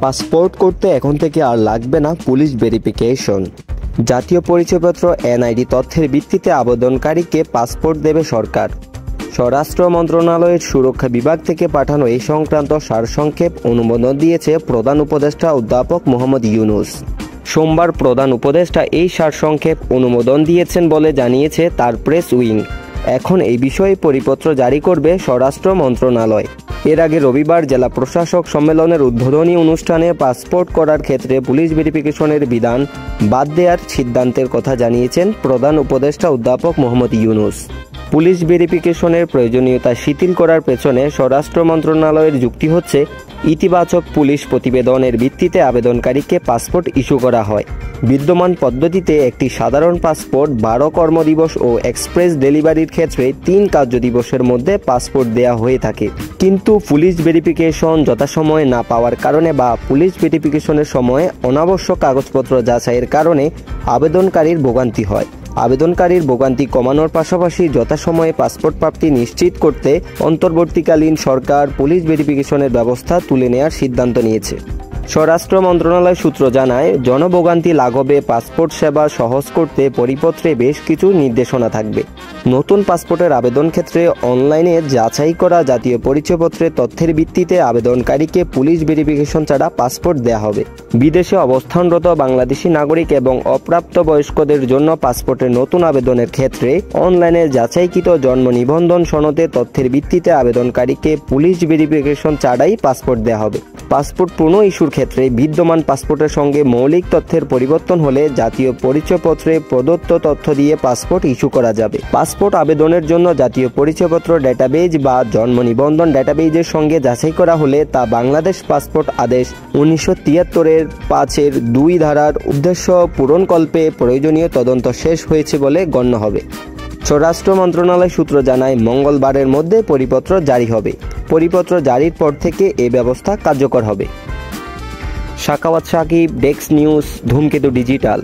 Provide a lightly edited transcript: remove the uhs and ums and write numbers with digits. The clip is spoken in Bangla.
পাসপোর্ট করতে এখন থেকে আর লাগবে না পুলিশ ভেরিফিকেশন। জাতীয় পরিচয়পত্র এনআইডি তথ্যের ভিত্তিতে আবেদনকারীকে পাসপোর্ট দেবে সরকার। স্বরাষ্ট্র মন্ত্রণালয়ের সুরক্ষা বিভাগ থেকে পাঠানো এই সংক্রান্ত সারসংক্ষেপ অনুমোদন দিয়েছে প্রধান উপদেষ্টা অধ্যাপক মোহাম্মদ ইউনূস। সোমবার প্রধান উপদেষ্টা এই সারসংক্ষেপ অনুমোদন দিয়েছেন বলে জানিয়েছে তার প্রেস উইং। এখন এই বিষয়ে পরিপত্র জারি করবে স্বরাষ্ট্র মন্ত্রণালয়। এর আগে রবিবার জেলা প্রশাসক সম্মেলনের উদ্বোধনী অনুষ্ঠানে পাসপোর্ট করার ক্ষেত্রে পুলিশ ভেরিফিকেশনের বিধান বাদ দেওয়ার সিদ্ধান্তের কথা জানিয়েছেন প্রধান উপদেষ্টা অধ্যাপক মোহাম্মদ ইউনূস। পুলিশ ভেরিফিকেশনের প্রয়োজনীয়তা শিথিল করার পেছনে স্বরাষ্ট্র মন্ত্রণালয়ের যুক্তি হচ্ছে, ইতিবাচক পুলিশ প্রতিবেদনের ভিত্তিতে আবেদনকারীকে পাসপোর্ট ইস্যু করা হয়। বিদ্যমান পদ্ধতিতে একটি সাধারণ পাসপোর্ট 12 কর্মদিবস ও এক্সপ্রেস ডেলিভারির ক্ষেত্রে 3 কার্যদিবসের মধ্যে পাসপোর্ট দেয়া হয়ে থাকে। কিন্তু পুলিশ ভেরিফিকেশন যথাসময়ে না পাওয়ার কারণে বা পুলিশ ভেরিফিকেশনের সময়ে অনাবশ্যক কাগজপত্র যাচাইয়ের কারণে আবেদনকারীর ভোগান্তি হয়। আবেদনকারীর ভোগান্তি কমানোর পাশাপাশি যথাসময়ে পাসপোর্ট প্রাপ্তি নিশ্চিত করতে অন্তর্বর্তীকালীন সরকার পুলিশ ভেরিফিকেশনের ব্যবস্থা তুলে নেওয়ার সিদ্ধান্ত নিয়েছে। স্বরাষ্ট্র মন্ত্রণালয় সূত্র জানায়, জনভোগান্তি লাঘবে পাসপোর্ট সেবা সহজ করতে পরিপত্রে বেশ কিছু নির্দেশনা থাকবে। নতুন পাসপোর্টের আবেদন ক্ষেত্রে অনলাইনে যাচাই করা জাতীয় পরিচয়পত্রের তথ্যের ভিত্তিতে আবেদনকারীকে পুলিশ ভেরিফিকেশন ছাড়া পাসপোর্ট দেওয়া হবে। বিদেশে অবস্থানরত বাংলাদেশি নাগরিক এবং অপ্রাপ্তবয়স্কদের জন্য পাসপোর্টের নতুন আবেদনের ক্ষেত্রে অনলাইনে যাচাইকৃত জন্ম নিবন্ধন সনদের তথ্যের ভিত্তিতে আবেদনকারীকে পুলিশ ভেরিফিকেশন ছাড়াই পাসপোর্ট দেওয়া হবে। পাসপোর্ট পুনঃ ইস্যুর ক্ষেত্রে বিদ্যমান পাসপোর্টের সঙ্গে মৌলিক তথ্যের পরিবর্তন হলে জাতীয় পরিচয়পত্রে প্রদত্ত তথ্য দিয়ে পাসপোর্ট ইস্যু করা যাবে। পাসপোর্ট আবেদনের জন্য জাতীয় পরিচয়পত্র ডেটাবেজ বা জন্ম নিবন্ধন ডেটাবেজের সঙ্গে যাচাই করা হলে তা বাংলাদেশ পাসপোর্ট আদেশ 1973-এর 5-2 ধারার উদ্দেশ্য পূরণকল্পে প্রয়োজনীয় তদন্ত শেষ হয়েছে বলে গণ্য হবে। স্বরাষ্ট্র মন্ত্রণালয় সূত্র জানায়, মঙ্গলবারের মধ্যে পরিপত্র জারি হবে। পরিপত্র জারির পর থেকে এ ব্যবস্থা কার্যকর হবে। সাখাওয়াত সাকিব, ডেস্ক নিউজ, ধূমকেতু ডিজিটাল।